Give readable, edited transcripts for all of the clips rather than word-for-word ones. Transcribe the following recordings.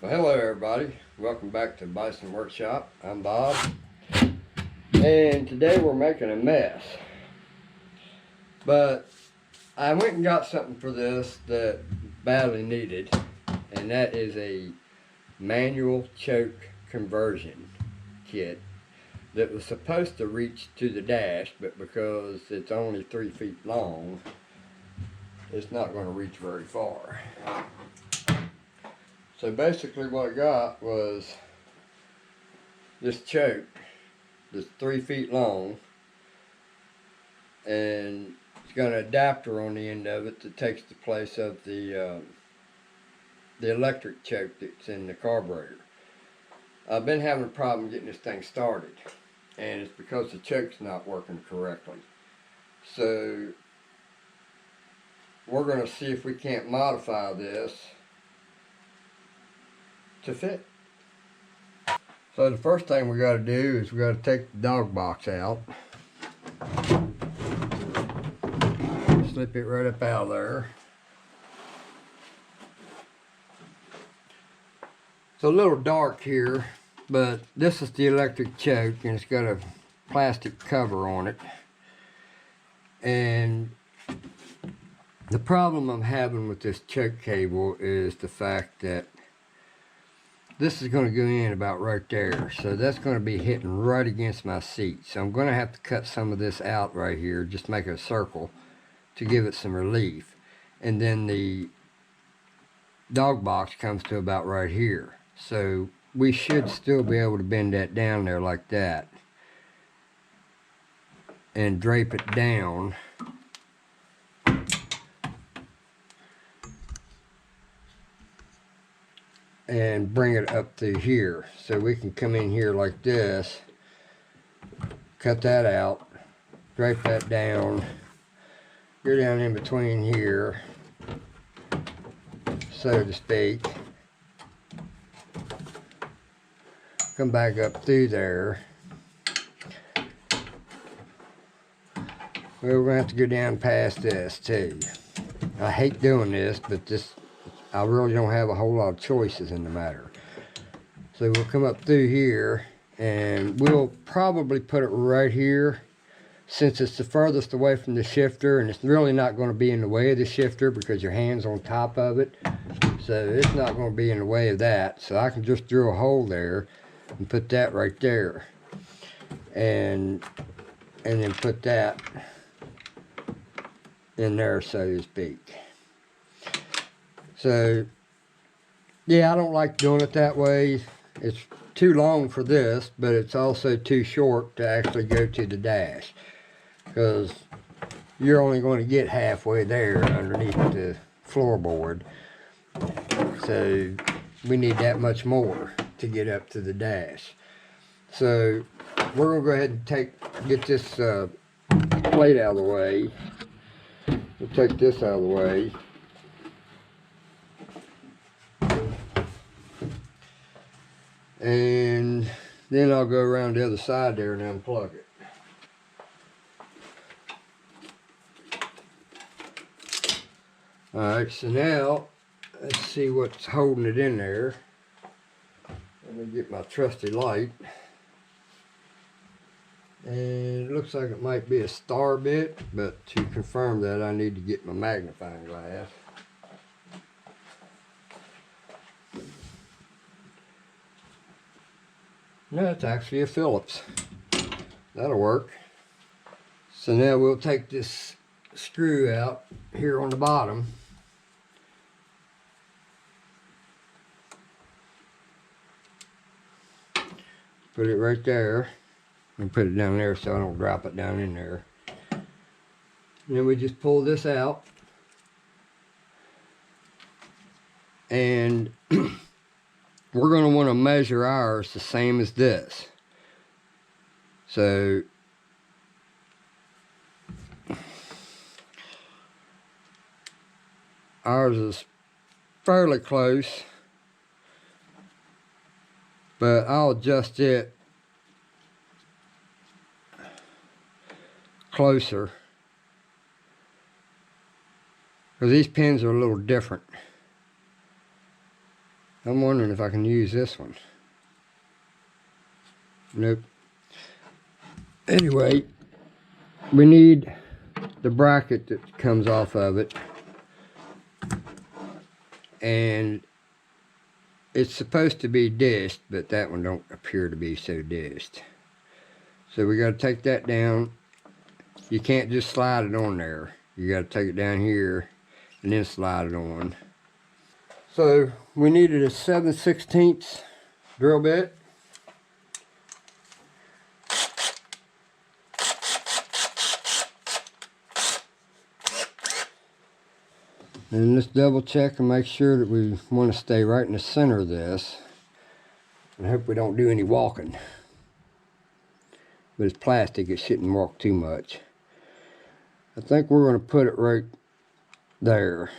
Well, hello everybody. Welcome back to Bison Workshop. I'm Bob, and today we're making a mess. But I went and got something for this that badly needed, and that is a manual choke conversion kit that was supposed to reach to the dash, but because it's only 3 feet long, it's not going to reach very far. So basically what I got was this choke that's 3 feet long, and it's got an adapter on the end of it that takes the place of the electric choke that's in the carburetor. I've been having a problem getting this thing started, and it's because the choke's not working correctly. So we're going to see if we can't modify this to fit. So the first thing we got to do is we got to take the dog box out. Slip it right up out of there. It's a little dark here, but this is the electric choke, and it's got a plastic cover on it. And the problem I'm having with this choke cable is the fact that this is going to go in about right there. So that's going to be hitting right against my seat. So I'm going to have to cut some of this out right here, just make a circle to give it some relief. And then the dog box comes to about right here. So we should still be able to bend that down there like that and drape it down and bring it up to here. So we can come in here like this, cut that out, drape that down, go down in between here, so to speak, come back up through there. Well, we're going to have to go down past this too. I hate doing this, but I really don't have a whole lot of choices in the matter. So we'll come up through here, and we'll probably put it right here, since it's the furthest away from the shifter, and it's really not going to be in the way of the shifter because your hand's on top of it. So it's not going to be in the way of that. So I can just drill a hole there and put that right there, and then put that in there, so to speak. So yeah, I don't like doing it that way. It's too long for this, but it's also too short to actually go to the dash, because you're only going to get halfway there underneath the floorboard. So we need that much more to get up to the dash. So we're going to go ahead and get this plate out of the way. We'll take this out of the way. And then I'll go around the other side there and unplug it. Alright, so now let's see what's holding it in there. Let me get my trusty light. And it looks like it might be a star bit, but to confirm that I need to get my magnifying glass. No, it's actually a Phillips. That'll work. So now we'll take this screw out here on the bottom. Put it right there. And put it down there so I don't drop it down in there. And then we just pull this out. And we're going to want to measure ours the same as this. So ours is fairly close, but I'll adjust it closer because these pins are a little different. I'm wondering if I can use this one. Nope. Anyway, we need the bracket that comes off of it. And it's supposed to be dished, but that one don't appear to be so dished. So we got to take that down. You can't just slide it on there. You got to take it down here and then slide it on. So we needed a 7/16 drill bit. And let's double check and make sure that we want to stay right in the center of this. And hope we don't do any walking. But it's plastic, it shouldn't walk too much. I think we're going to put it right there.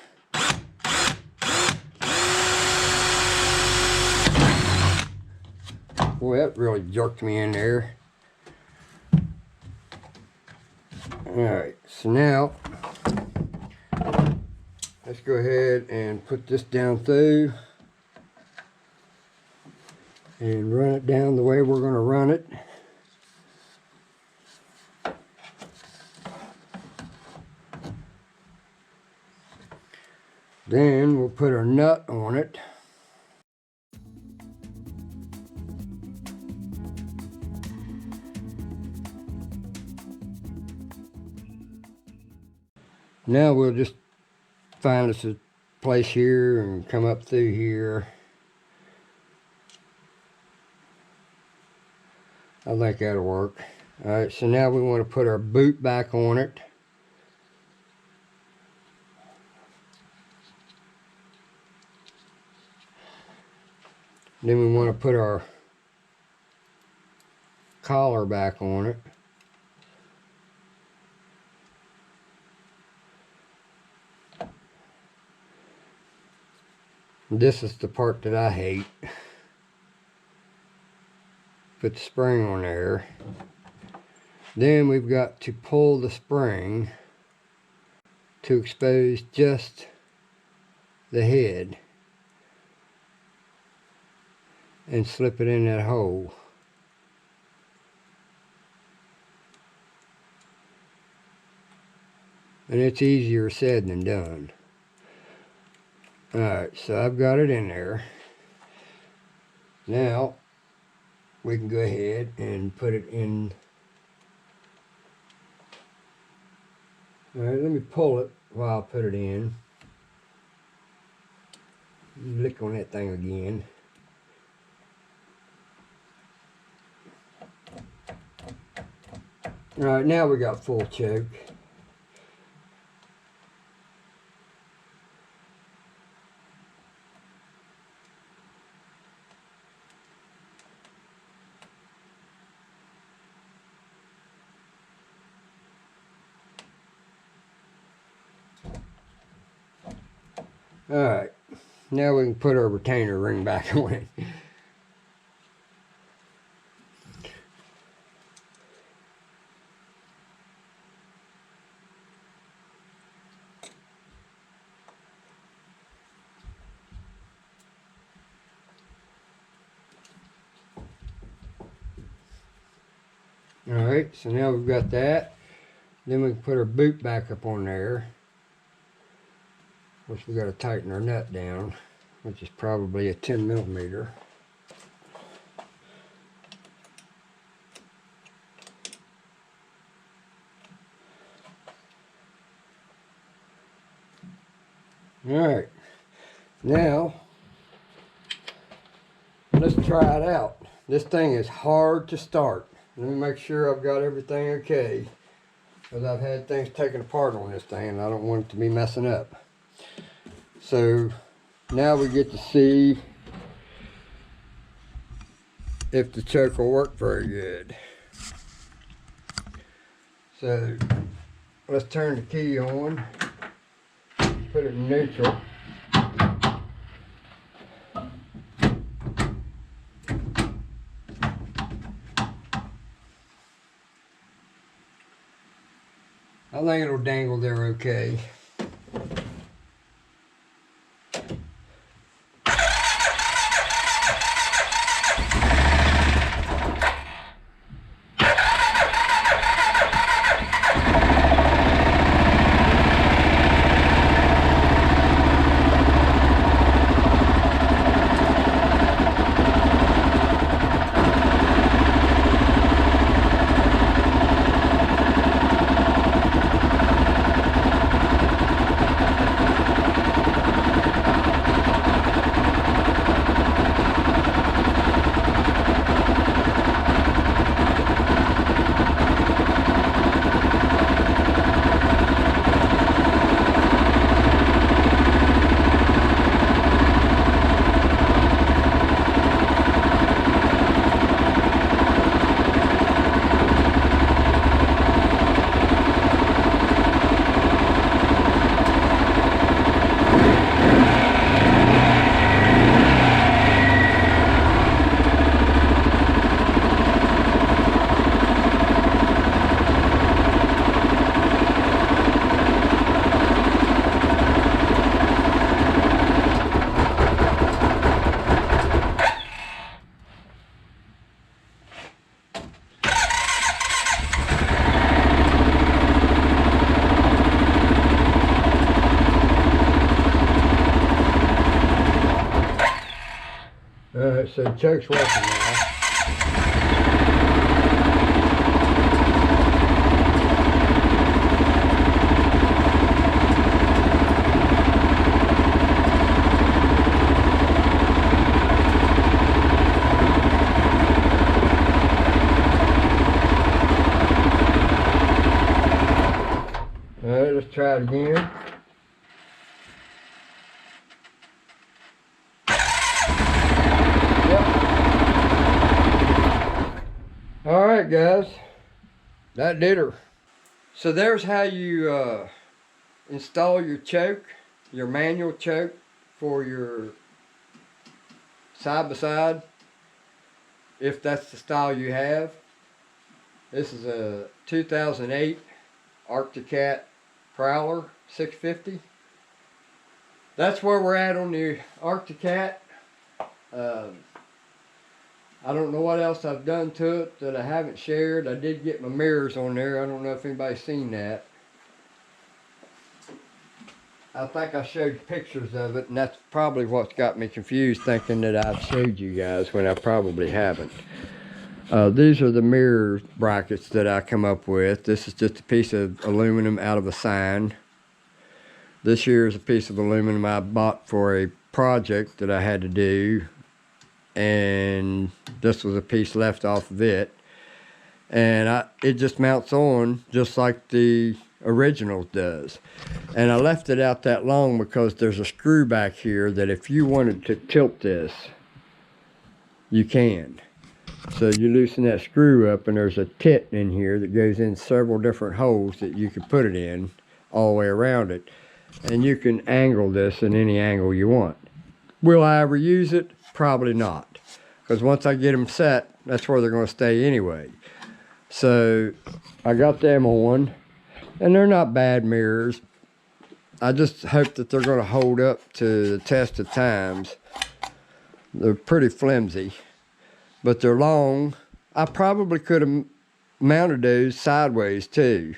Boy, that really jerked me in there. Alright, so now let's go ahead and put this down through and run it down the way we're going to run it. Then we'll put our nut on it. Now we'll just find us a place here and come up through here. I think that'll work. Alright, so now we want to put our boot back on it. Then we want to put our collar back on it. This is the part that I hate. Put the spring on there. Then we've got to pull the spring to expose just the head and slip it in that hole. And it's easier said than done. Alright, so I've got it in there. Now we can go ahead and put it in. Alright, let me pull it while I put it in. Lick on that thing again. Alright, now we got full choke. Alright, now we can put our retainer ring back on it. Alright, so now we've got that. Then we can put our boot back up on there. Of course, we got to tighten our nut down, which is probably a 10mm. Alright, now let's try it out. This thing is hard to start. Let me make sure I've got everything okay, because I've had things taken apart on this thing and I don't want it to be messing up. So now we get to see if the choke will work very good. So let's turn the key on, put it in neutral. I think it'll dangle there okay. Alright, so the choke's working now. Alright, let's try it again. Alright guys, that did her. So there's how you install your choke, your manual choke for your side-by-side, if that's the style you have. This is a 2008 Arctic Prowler 650. That's where we're at on the Arctic. I don't know what else I've done to it that I haven't shared. I did get my mirrors on there. I don't know if anybody's seen that. I think I showed pictures of it, and that's probably what's got me confused, thinking that I've showed you guys when I probably haven't. These are the mirror brackets that I come up with. This is just a piece of aluminum out of a sign. This here is a piece of aluminum I bought for a project that I had to do, and this was a piece left off of it, and it just mounts on just like the original does. And I left it out that long because there's a screw back here that if you wanted to tilt this, you can. So you loosen that screw up, and there's a tit in here that goes in several different holes that you can put it in all the way around it, and you can angle this in any angle you want. Will I ever use it? Probably not, because once I get them set, that's where they're going to stay anyway. So I got them on, and they're not bad mirrors. I just hope that they're going to hold up to the test of times. They're pretty flimsy, but they're long. I probably could have mounted those sideways too.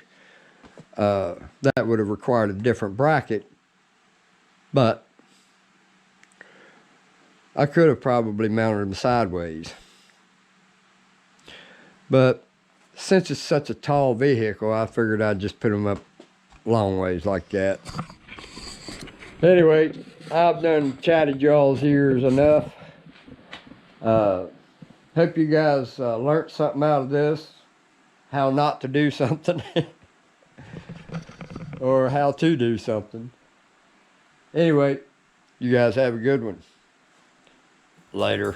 That would have required a different bracket, but I could have probably mounted them sideways. But since it's such a tall vehicle, I figured I'd just put them up long ways like that. Anyway, I've done chatted y'all's ears enough. Hope you guys learned something out of this. How not to do something. Or how to do something. Anyway, you guys have a good one. Later.